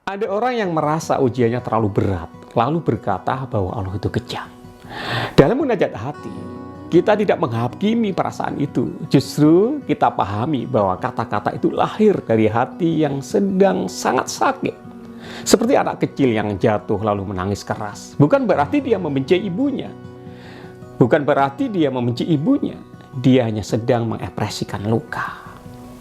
Ada orang yang merasa ujiannya terlalu berat, lalu berkata bahwa Allah itu kejam. Dalam munajat hati, kita tidak menghakimi perasaan itu. Justru kita pahami bahwa kata-kata itu lahir dari hati yang sedang sangat sakit. Seperti anak kecil yang jatuh lalu menangis keras. Bukan berarti dia membenci ibunya. Bukan berarti dia membenci ibunya. Dia hanya sedang mengekspresikan luka.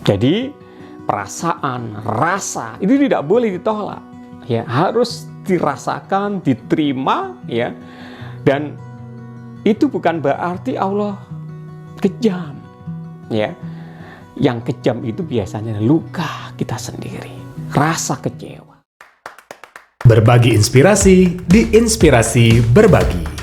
Jadi, perasaan, rasa itu tidak boleh ditolak. Ya, harus dirasakan, diterima, ya. Dan itu bukan berarti Allah kejam, ya. Yang kejam itu biasanya luka kita sendiri, rasa kecewa. Berbagi inspirasi di Inspirasi Berbagi.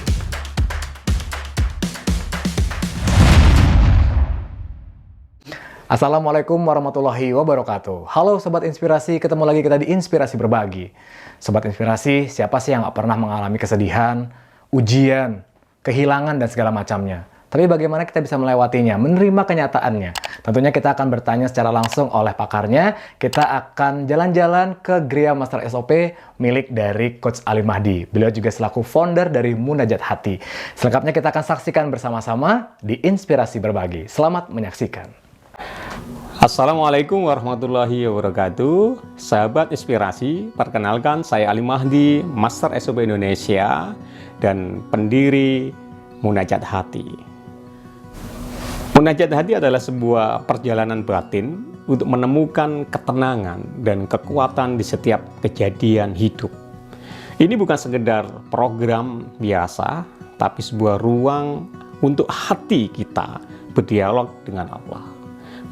Assalamualaikum warahmatullahi wabarakatuh. Halo Sobat Inspirasi, ketemu lagi kita di Inspirasi Berbagi. Sobat Inspirasi, siapa sih yang gak pernah mengalami kesedihan, ujian, kehilangan, dan segala macamnya? Tapi bagaimana kita bisa melewatinya, menerima kenyataannya? Tentunya kita akan bertanya secara langsung oleh pakarnya. Kita akan jalan-jalan ke Gria Master SOP milik dari Coach Ali Mahdi. Beliau juga selaku founder dari Munajat Hati. Selengkapnya kita akan saksikan bersama-sama di Inspirasi Berbagi. Selamat menyaksikan. Assalamualaikum warahmatullahi wabarakatuh. Sahabat Inspirasi, perkenalkan saya Ali Mahdi, Master SOP Indonesia dan pendiri Munajat Hati. Munajat Hati adalah sebuah perjalanan batin untuk menemukan ketenangan dan kekuatan di setiap kejadian hidup. Ini bukan sekedar program biasa, tapi sebuah ruang untuk hati kita berdialog dengan Allah,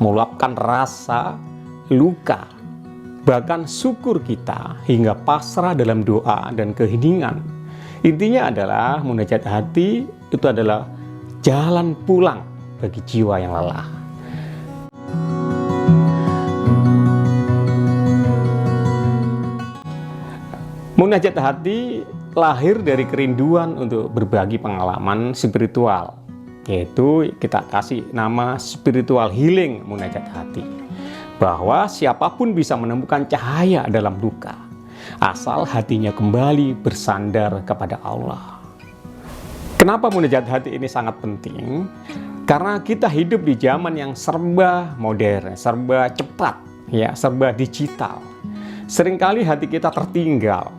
meluapkan rasa, luka, bahkan syukur kita hingga pasrah dalam doa dan keheningan. Intinya adalah munajat hati itu adalah jalan pulang bagi jiwa yang lelah. Munajat hati lahir dari kerinduan untuk berbagi pengalaman spiritual, yaitu kita kasih nama spiritual healing munajat hati. Bahwa siapapun bisa menemukan cahaya dalam duka, asal hatinya kembali bersandar kepada Allah. Kenapa munajat hati ini sangat penting? Karena kita hidup di zaman yang serba modern, serba cepat, ya, serba digital. Seringkali hati kita tertinggal,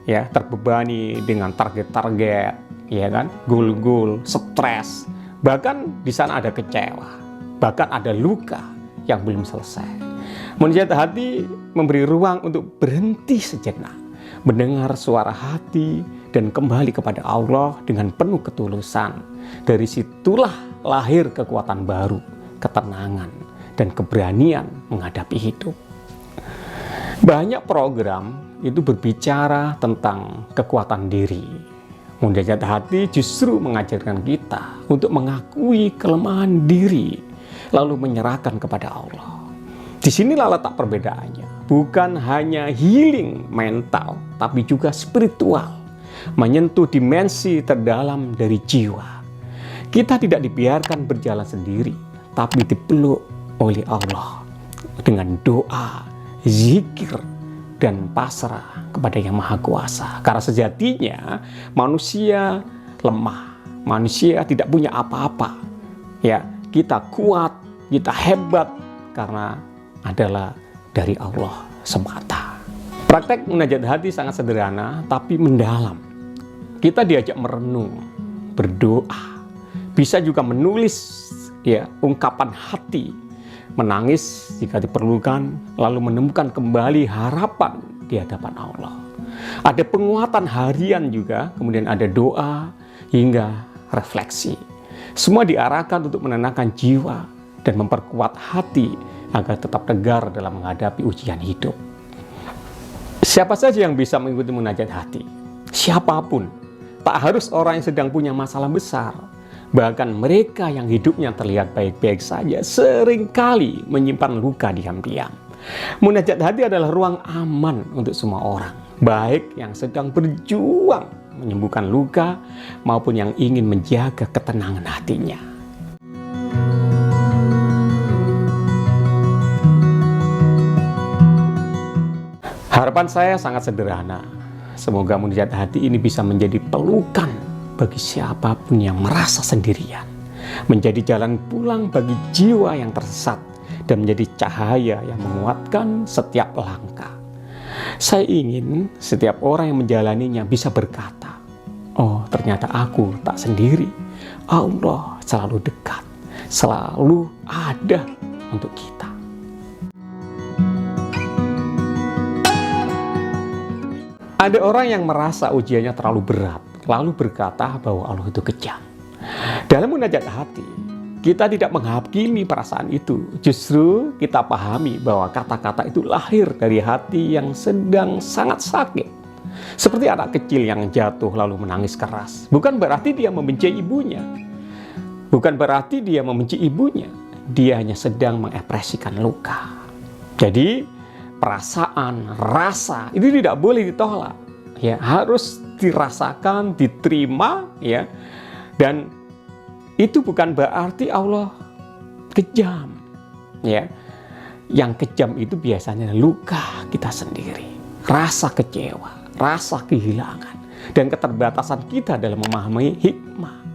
ya, terbebani dengan target-target, ya kan, goal-goal, stres. Bahkan di sana ada kecewa, bahkan ada luka yang belum selesai. Munajat hati memberi ruang untuk berhenti sejenak, mendengar suara hati, dan kembali kepada Allah dengan penuh ketulusan. Dari situlah lahir kekuatan baru, ketenangan, dan keberanian menghadapi hidup. Banyak program itu berbicara tentang kekuatan diri. Munajat hati justru mengajarkan kita untuk mengakui kelemahan diri, lalu menyerahkan kepada Allah. Disinilah letak perbedaannya. Bukan hanya healing mental, tapi juga spiritual. Menyentuh dimensi terdalam dari jiwa. Kita tidak dibiarkan berjalan sendiri, tapi dipeluk oleh Allah dengan doa, zikir, dan pasrah kepada Yang Maha Kuasa. Karena sejatinya manusia lemah, manusia tidak punya apa-apa. Ya, kita kuat, kita hebat karena adalah dari Allah semata. Praktek munajat hati sangat sederhana tapi mendalam. Kita diajak merenung, berdoa, bisa juga menulis, ya, ungkapan hati, menangis jika diperlukan, lalu menemukan kembali harapan di hadapan Allah. Ada penguatan harian juga, kemudian ada doa hingga refleksi. Semua diarahkan untuk menenangkan jiwa dan memperkuat hati agar tetap tegar dalam menghadapi ujian hidup. Siapa saja yang bisa mengikuti munajat hati? Siapapun. Tak harus orang yang sedang punya masalah besar. Bahkan mereka yang hidupnya terlihat baik-baik saja seringkali menyimpan luka diam-diam. Munajat hati adalah ruang aman untuk semua orang, baik yang sedang berjuang menyembuhkan luka maupun yang ingin menjaga ketenangan hatinya. Harapan saya sangat sederhana. Semoga munajat hati ini bisa menjadi pelukan bagi siapapun yang merasa sendirian, menjadi jalan pulang bagi jiwa yang tersesat, dan menjadi cahaya yang menguatkan setiap langkah. Saya ingin setiap orang yang menjalaninya bisa berkata, "Oh, ternyata aku tak sendiri. Allah selalu dekat, selalu ada untuk kita." Ada orang yang merasa ujiannya terlalu berat, lalu berkata bahwa Allah itu kejam. Dalam munajat hati, kita tidak menghakimi perasaan itu. Justru kita pahami bahwa kata-kata itu lahir dari hati yang sedang sangat sakit. Seperti anak kecil yang jatuh lalu menangis keras. Bukan berarti dia membenci ibunya. Bukan berarti dia membenci ibunya. Dia hanya sedang mengekspresikan luka. Jadi, perasaan, rasa itu tidak boleh ditolak, ya, harus dirasakan, diterima, ya. Dan itu bukan berarti Allah kejam, ya. Yang kejam itu biasanya luka kita sendiri, rasa kecewa, rasa kehilangan, dan keterbatasan kita dalam memahami hikmah.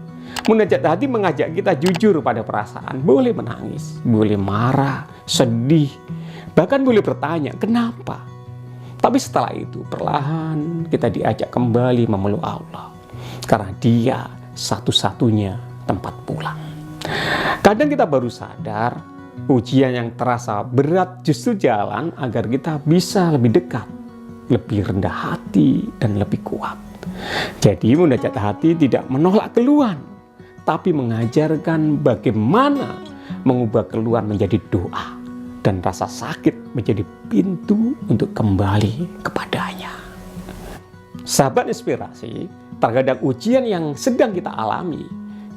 Munajat hati mengajak kita jujur pada perasaan, boleh menangis, boleh marah, sedih, bahkan boleh bertanya, kenapa? Tapi setelah itu perlahan kita diajak kembali memeluk Allah. Karena Dia satu-satunya tempat pulang. Kadang kita baru sadar, ujian yang terasa berat justru jalan agar kita bisa lebih dekat, lebih rendah hati, dan lebih kuat. Jadi munajat hati tidak menolak keluhan, tapi mengajarkan bagaimana mengubah keluhan menjadi doa, dan rasa sakit menjadi pintu untuk kembali kepadanya. Sahabat inspirasi, terkadang ujian yang sedang kita alami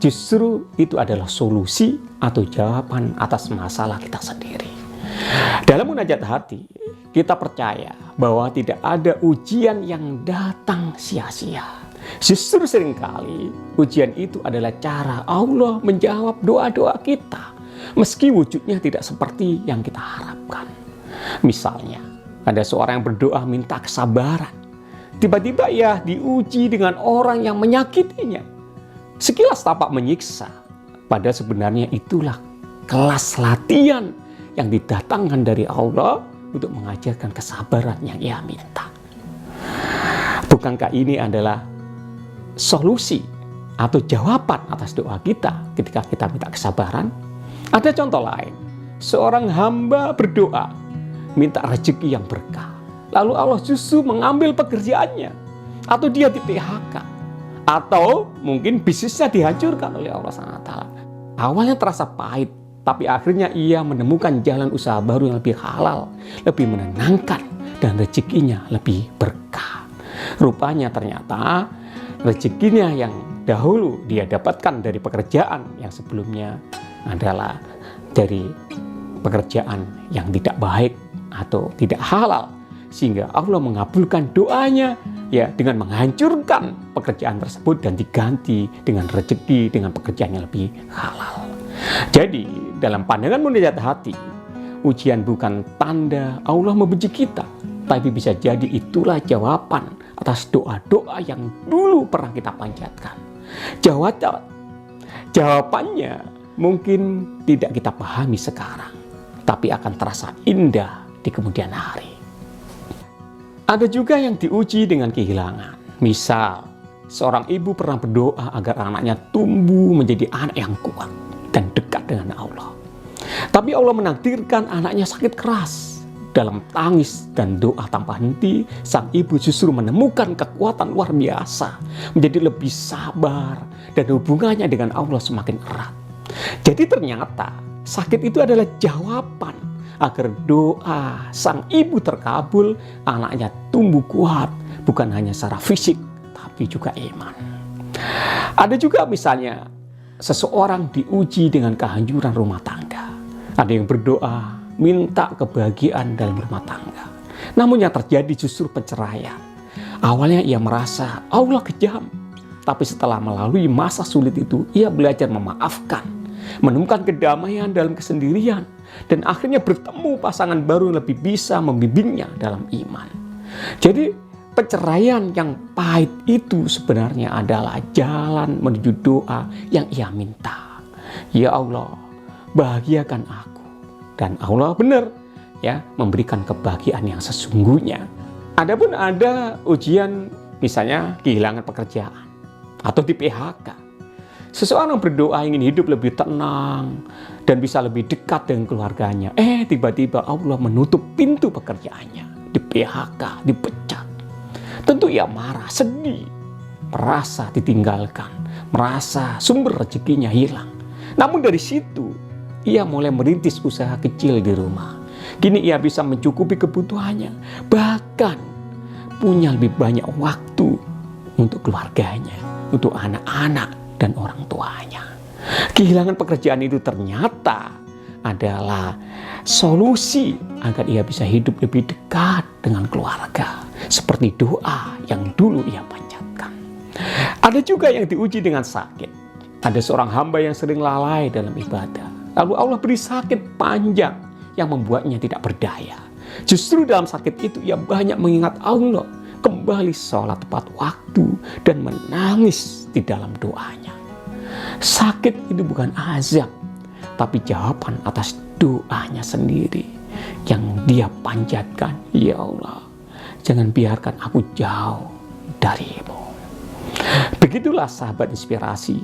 justru itu adalah solusi atau jawaban atas masalah kita sendiri. Dalam munajat hati, kita percaya bahwa tidak ada ujian yang datang sia-sia. Justru seringkali ujian itu adalah cara Allah menjawab doa-doa kita, meski wujudnya tidak seperti yang kita harapkan. Misalnya, ada seorang yang berdoa minta kesabaran. Tiba-tiba ia diuji dengan orang yang menyakitinya. Sekilas tampak menyiksa, padahal sebenarnya itulah kelas latihan yang didatangkan dari Allah untuk mengajarkan kesabaran yang ia minta. Bukankah ini adalah solusi atau jawaban atas doa kita ketika kita minta kesabaran? Ada contoh lain, seorang hamba berdoa, minta rezeki yang berkah. Lalu Allah justru mengambil pekerjaannya, atau dia di PHK, atau mungkin bisnisnya dihancurkan oleh Allah SWT. Awalnya terasa pahit, tapi akhirnya ia menemukan jalan usaha baru yang lebih halal, lebih menenangkan, dan rezekinya lebih berkah. Rupanya ternyata rezekinya yang dahulu dia dapatkan dari pekerjaan yang sebelumnya adalah dari pekerjaan yang tidak baik atau tidak halal, sehingga Allah mengabulkan doanya, ya, dengan menghancurkan pekerjaan tersebut dan diganti dengan rezeki dengan pekerjaan yang lebih halal. Jadi dalam pandangan munajat hati, ujian bukan tanda Allah membenci kita, tapi bisa jadi itulah jawaban atas doa-doa yang dulu pernah kita panjatkan. Jawabannya mungkin tidak kita pahami sekarang, tapi akan terasa indah di kemudian hari. Ada juga yang diuji dengan kehilangan. Misal, seorang ibu pernah berdoa agar anaknya tumbuh menjadi anak yang kuat dan dekat dengan Allah. Tapi Allah menakdirkan anaknya sakit keras. Dalam tangis dan doa tanpa henti, sang ibu justru menemukan kekuatan luar biasa, menjadi lebih sabar, dan hubungannya dengan Allah semakin erat. Jadi ternyata sakit itu adalah jawaban agar doa sang ibu terkabul, anaknya tumbuh kuat, bukan hanya secara fisik, tapi juga iman. Ada juga misalnya seseorang diuji dengan kehancuran rumah tangga. Ada yang berdoa minta kebahagiaan dalam rumah tangga, namun yang terjadi justru perceraian. Awalnya ia merasa Allah kejam, tapi setelah melalui masa sulit itu, ia belajar memaafkan, menemukan kedamaian dalam kesendirian, dan akhirnya bertemu pasangan baru yang lebih bisa membimbingnya dalam iman. Jadi perceraian yang pahit itu sebenarnya adalah jalan menuju doa yang ia minta. Ya Allah, bahagiakan aku. Dan Allah benar ya memberikan kebahagiaan yang sesungguhnya. Adapun ada ujian misalnya kehilangan pekerjaan atau di PHK. Seseorang berdoa ingin hidup lebih tenang dan bisa lebih dekat dengan keluarganya. Tiba-tiba Allah menutup pintu pekerjaannya, di PHK, dipecat. Tentu ia marah, sedih, merasa ditinggalkan, merasa sumber rezekinya hilang. Namun dari situ ia mulai merintis usaha kecil di rumah. Kini ia bisa mencukupi kebutuhannya, bahkan punya lebih banyak waktu untuk keluarganya, untuk anak-anak dan orang tuanya. Kehilangan pekerjaan itu ternyata adalah solusi agar ia bisa hidup lebih dekat dengan keluarga, seperti doa yang dulu ia panjatkan. Ada juga yang diuji dengan sakit. Ada seorang hamba yang sering lalai dalam ibadah, lalu Allah beri sakit panjang yang membuatnya tidak berdaya. Justru dalam sakit itu ia banyak mengingat Allah, kembali sholat tepat waktu dan menangis di dalam doanya. Sakit itu bukan azab, tapi jawaban atas doanya sendiri yang dia panjatkan. Ya Allah, jangan biarkan aku jauh darimu. Begitulah sahabat inspirasi,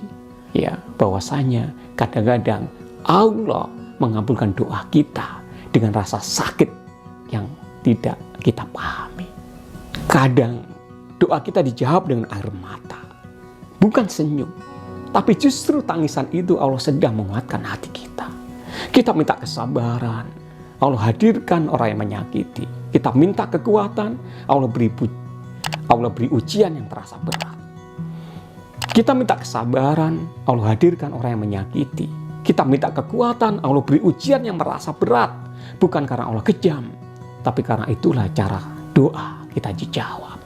ya, bahwasanya kadang-kadang Allah mengabulkan doa kita dengan rasa sakit yang tidak kita pahami. Kadang doa kita dijawab dengan air mata, bukan senyum, tapi justru tangisan itu Allah sedang menguatkan hati kita. Kita minta kesabaran, Allah hadirkan orang yang menyakiti. Kita minta kekuatan, Allah beri ujian yang terasa berat. Kita minta kesabaran, Allah hadirkan orang yang menyakiti. Kita minta kekuatan, Allah beri ujian yang merasa berat. Bukan karena Allah kejam, tapi karena itulah cara doa kita dijawab.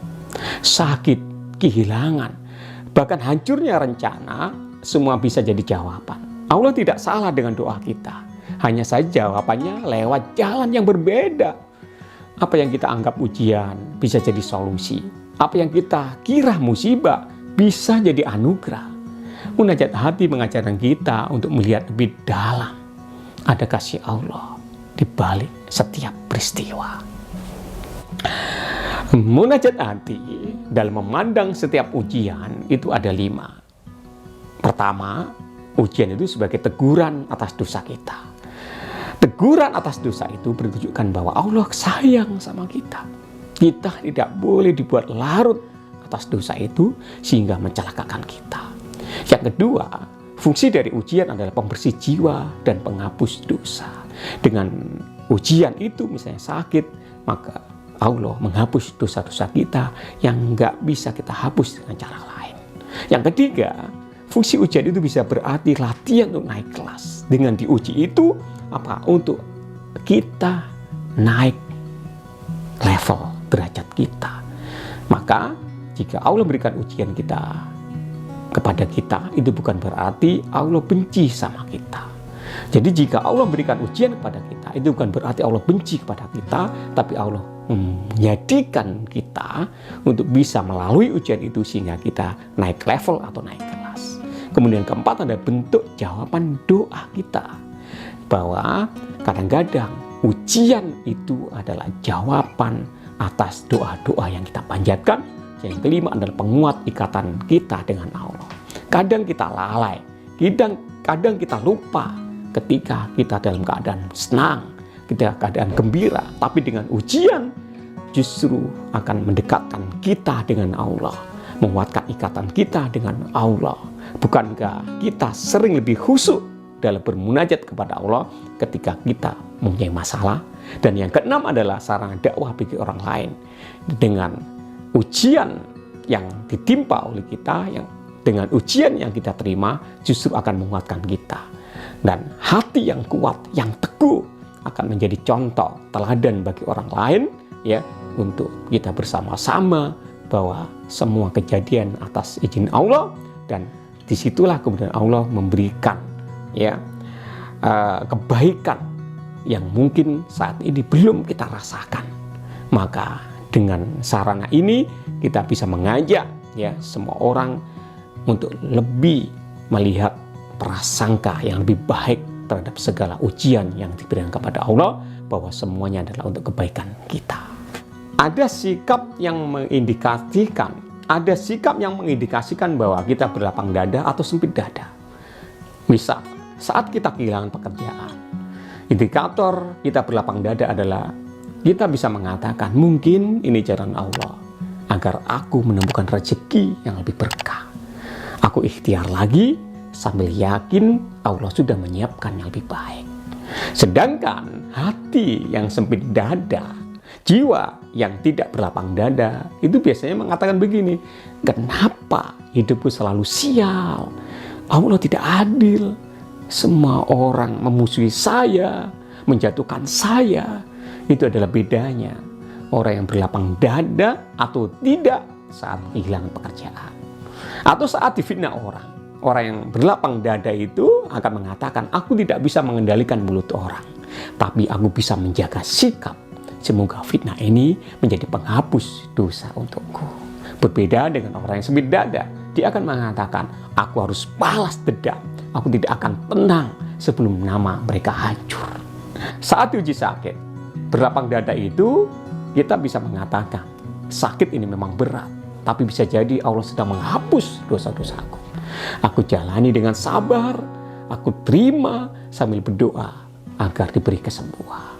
Sakit, kehilangan, bahkan hancurnya rencana, semua bisa jadi jawaban. Allah tidak salah dengan doa kita. Hanya saja jawabannya lewat jalan yang berbeda. Apa yang kita anggap ujian bisa jadi solusi. Apa yang kita kira musibah bisa jadi anugerah. Munajat hati mengajarkan kita untuk melihat lebih dalam. Ada kasih Allah di balik setiap peristiwa. Munajat hati dalam memandang setiap ujian itu ada 5. Pertama, ujian itu sebagai teguran atas dosa kita. Teguran atas dosa itu menunjukkan bahwa Allah sayang sama kita. Kita tidak boleh dibuat larut atas dosa itu sehingga mencelakakan kita. Yang kedua, fungsi dari ujian adalah pembersih jiwa dan penghapus dosa. Dengan ujian itu misalnya sakit, maka Allah menghapus dosa-dosa kita yang nggak bisa kita hapus dengan cara lain. Yang ketiga, fungsi ujian itu bisa berarti latihan untuk naik kelas. Dengan diuji itu, untuk kita naik level derajat kita. Maka jika Allah berikan ujian kepada kita, itu bukan berarti Allah benci sama kita. Jadi jika Allah berikan ujian kepada kita, itu bukan berarti Allah benci kepada kita, tapi Allah menjadikan kita untuk bisa melalui ujian itu sehingga kita naik level atau naik kelas. Kemudian keempat ada bentuk jawaban doa kita. Bahwa kadang-kadang ujian itu adalah jawaban atas doa-doa yang kita panjatkan. Yang kelima adalah penguat ikatan kita dengan Allah. Kadang kita lalai, kadang kita lupa ketika kita dalam keadaan senang, kita keadaan gembira. Tapi dengan ujian justru akan mendekatkan kita dengan Allah, menguatkan ikatan kita dengan Allah. Bukankah kita sering lebih khusyuk dalam bermunajat kepada Allah ketika kita mempunyai masalah? Dan yang keenam adalah sarana dakwah bagi orang lain. Dengan ujian yang ditimpa oleh kita, dengan ujian yang kita terima, justru akan menguatkan kita. Dan hati yang kuat, yang teguh akan menjadi contoh teladan bagi orang lain, ya, untuk kita bersama-sama bahwa semua kejadian atas izin Allah, dan disitulah kemudian Allah memberikan kebaikan yang mungkin saat ini belum kita rasakan. Maka Dengan sarana ini kita bisa mengajak ya semua orang untuk lebih melihat prasangka yang lebih baik terhadap segala ujian yang diberikan kepada Allah, bahwa semuanya adalah untuk kebaikan kita. Ada sikap yang mengindikasikan bahwa kita berlapang dada atau sempit dada. Misal, saat kita kehilangan pekerjaan, indikator kita berlapang dada adalah kita bisa mengatakan, mungkin ini jalan Allah agar aku menemukan rezeki yang lebih berkah. Aku ikhtiar lagi sambil yakin Allah sudah menyiapkan yang lebih baik. Sedangkan hati yang sempit dada, jiwa yang tidak berlapang dada, itu biasanya mengatakan begini, kenapa hidupku selalu sial? Allah tidak adil. Semua orang memusuhi saya, menjatuhkan saya. Itu adalah bedanya orang yang berlapang dada atau tidak saat kehilangan pekerjaan atau saat difitnah orang. Orang yang berlapang dada itu akan mengatakan, aku tidak bisa mengendalikan mulut orang, tapi aku bisa menjaga sikap. Semoga fitnah ini menjadi penghapus dosa untukku. Berbeda dengan orang yang sempit dada, dia akan mengatakan, aku harus balas dendam. Aku tidak akan tenang sebelum nama mereka hancur. Saat diuji sakit, berlapang dada itu kita bisa mengatakan, sakit ini memang berat, tapi bisa jadi Allah sedang menghapus dosa-dosaku. Aku jalani dengan sabar, aku terima sambil berdoa agar diberi kesembuhan.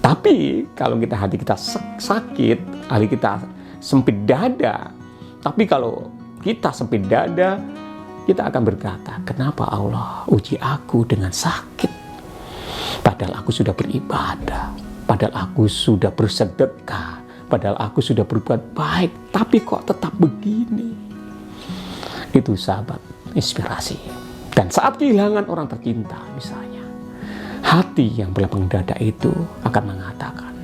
Tapi kalau hati kita sakit, hati kita sempit dada, tapi kalau kita sempit dada, kita akan berkata, kenapa Allah uji aku dengan sakit? Padahal aku sudah beribadah, padahal aku sudah bersedekah, padahal aku sudah berbuat baik, tapi kok tetap begini? Itu sahabat inspirasi. Dan saat kehilangan orang tercinta misalnya, hati yang berlapang dada itu akan mengatakan,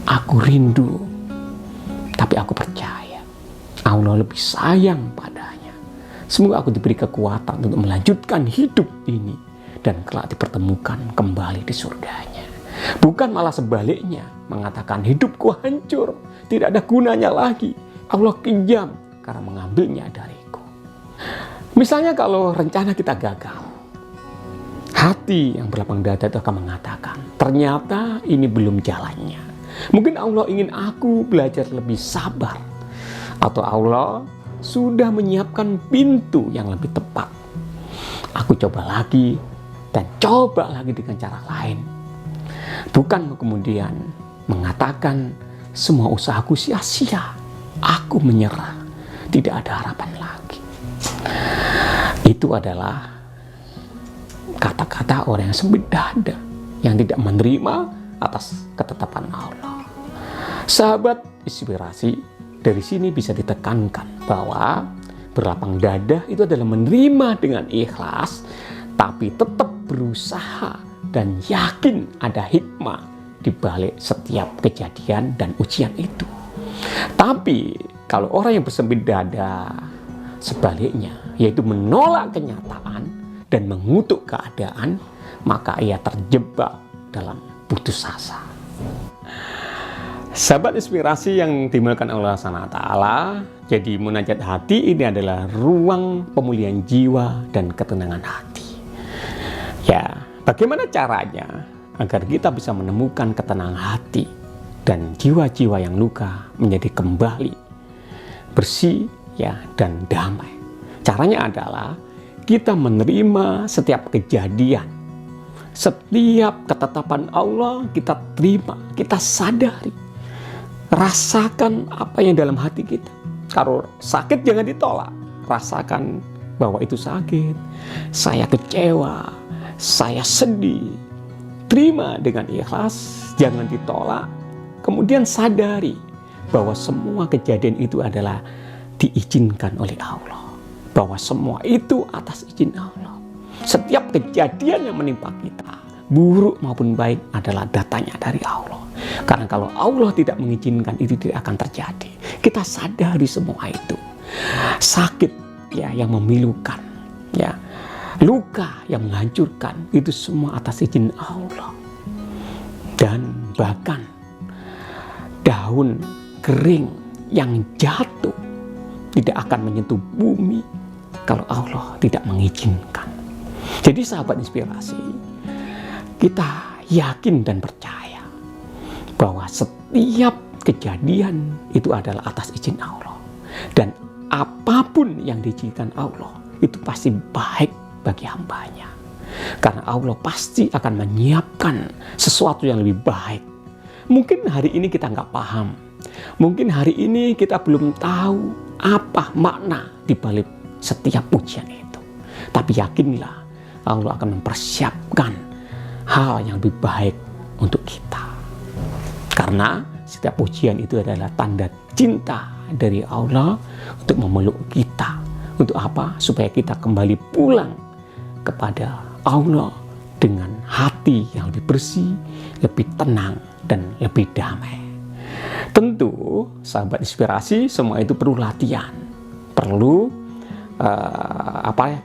aku rindu, tapi aku percaya Allah lebih sayang padanya. Semoga aku diberi kekuatan untuk melanjutkan hidup ini dan kelak dipertemukan kembali di surganya. Bukan malah sebaliknya, mengatakan hidupku hancur, tidak ada gunanya lagi. Allah kejam karena mengambilnya dariku. Misalnya kalau rencana kita gagal, hati yang berlapang dada itu akan mengatakan, ternyata ini belum jalannya. Mungkin Allah ingin aku belajar lebih sabar, atau Allah sudah menyiapkan pintu yang lebih tepat. Aku coba lagi dan coba lagi dengan cara lain. Bukan kemudian mengatakan semua usahaku sia-sia, aku menyerah, tidak ada harapan lagi. Itu adalah kata-kata orang yang sempit dada, yang tidak menerima atas ketetapan Allah. Sahabat inspirasi, dari sini bisa ditekankan bahwa berlapang dada itu adalah menerima dengan ikhlas, tapi tetap berusaha dan yakin ada hikmah di balik setiap kejadian dan ujian itu. Tapi kalau orang yang bersempit dada, sebaliknya, yaitu menolak kenyataan dan mengutuk keadaan, maka ia terjebak dalam putus asa. Sahabat inspirasi yang dimuliakan Allah SWT, jadi munajat hati ini adalah ruang pemulihan jiwa dan ketenangan hati. Ya, bagaimana caranya agar kita bisa menemukan ketenangan hati dan jiwa-jiwa yang luka menjadi kembali bersih ya dan damai? Caranya adalah kita menerima setiap kejadian, setiap ketetapan Allah kita terima, kita sadari. Rasakan apa yang dalam hati kita. Kalau sakit jangan ditolak. Rasakan bahwa itu sakit. Saya kecewa. Saya sedih. Terima dengan ikhlas. Jangan ditolak. Kemudian sadari bahwa semua kejadian itu adalah diizinkan oleh Allah. Bahwa semua itu atas izin Allah. Setiap kejadian yang menimpa kita, buruk maupun baik, adalah datanya dari Allah. Karena kalau Allah tidak mengizinkan, itu tidak akan terjadi. Kita sadari semua itu. Sakit ya yang memilukan, ya luka yang menghancurkan, itu semua atas izin Allah. Dan bahkan daun kering yang jatuh tidak akan menyentuh bumi kalau Allah tidak mengizinkan. Jadi sahabat inspirasi, kita yakin dan percaya bahwa setiap kejadian itu adalah atas izin Allah. Dan apapun yang diizinkan Allah itu pasti baik bagi hambanya. Karena Allah pasti akan menyiapkan sesuatu yang lebih baik. Mungkin hari ini kita nggak paham. Mungkin hari ini kita belum tahu apa makna di balik setiap ujian itu. Tapi yakinlah Allah akan mempersiapkan hal yang lebih baik untuk kita. Karena setiap ujian itu adalah tanda cinta dari Allah untuk memeluk kita. Untuk apa? Supaya kita kembali pulang kepada Allah dengan hati yang lebih bersih, lebih tenang, dan lebih damai. Tentu, sahabat inspirasi, semua itu perlu latihan. Perlu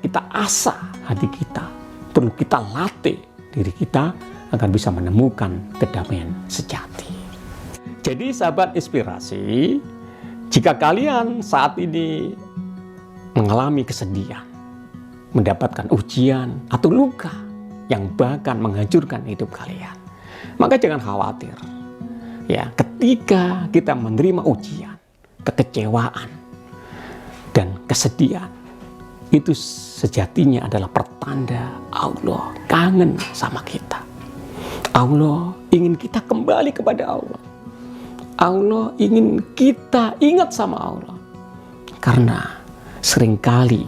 kita asah hati kita. Perlu kita latih diri kita agar bisa menemukan kedamaian sejati. Jadi sahabat inspirasi, jika kalian saat ini mengalami kesedihan, mendapatkan ujian atau luka yang bahkan menghancurkan hidup kalian, maka jangan khawatir. Ya, ketika kita menerima ujian, kekecewaan, dan kesedihan, itu sejatinya adalah pertanda Allah kangen sama kita. Allah ingin kita kembali kepada Allah. Allah ingin kita ingat sama Allah. Karena seringkali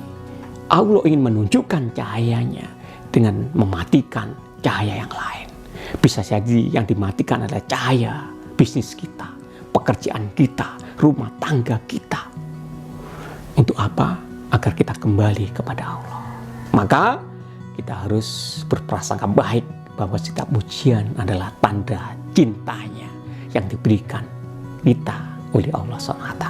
Allah ingin menunjukkan cahayanya dengan mematikan cahaya yang lain. Bisa jadi yang dimatikan adalah cahaya bisnis kita, pekerjaan kita, rumah tangga kita. Untuk apa? Agar kita kembali kepada Allah. Maka kita harus berprasangka baik bahwa setiap ujian adalah tanda cintanya yang diberikan kita oleh Allah SWT.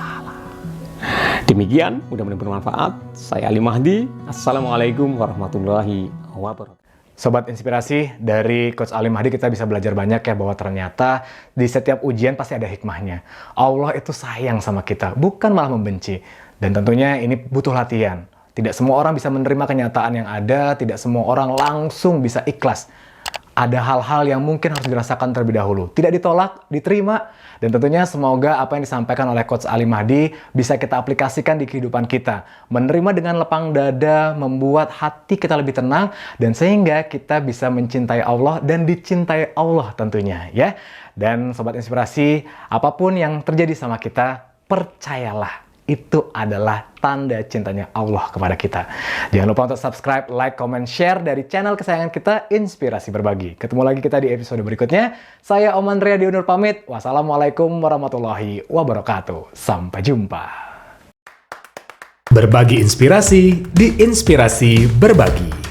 Demikian, mudah-mudahan bermanfaat. Saya Ali Mahdi. Assalamualaikum warahmatullahi wabarakatuh. Sobat inspirasi, dari Coach Ali Mahdi kita bisa belajar banyak ya, bahwa ternyata di setiap ujian pasti ada hikmahnya. Allah itu sayang sama kita, bukan malah membenci. Dan tentunya ini butuh latihan. Tidak semua orang bisa menerima kenyataan yang ada, tidak semua orang langsung bisa ikhlas. Ada hal-hal yang mungkin harus dirasakan terlebih dahulu. Tidak ditolak, diterima. Dan tentunya semoga apa yang disampaikan oleh Coach Ali Mahdi bisa kita aplikasikan di kehidupan kita. Menerima dengan lapang dada, membuat hati kita lebih tenang, dan sehingga kita bisa mencintai Allah dan dicintai Allah tentunya, ya. Dan Sobat Inspirasi, apapun yang terjadi sama kita, percayalah, itu adalah tanda cintanya Allah kepada kita. Jangan lupa untuk subscribe, like, comment, share dari channel kesayangan kita, Inspirasi Berbagi. Ketemu lagi kita di episode berikutnya. Saya Om Andrea diundur pamit. Wassalamualaikum warahmatullahi wabarakatuh. Sampai jumpa. Berbagi inspirasi di Inspirasi Berbagi.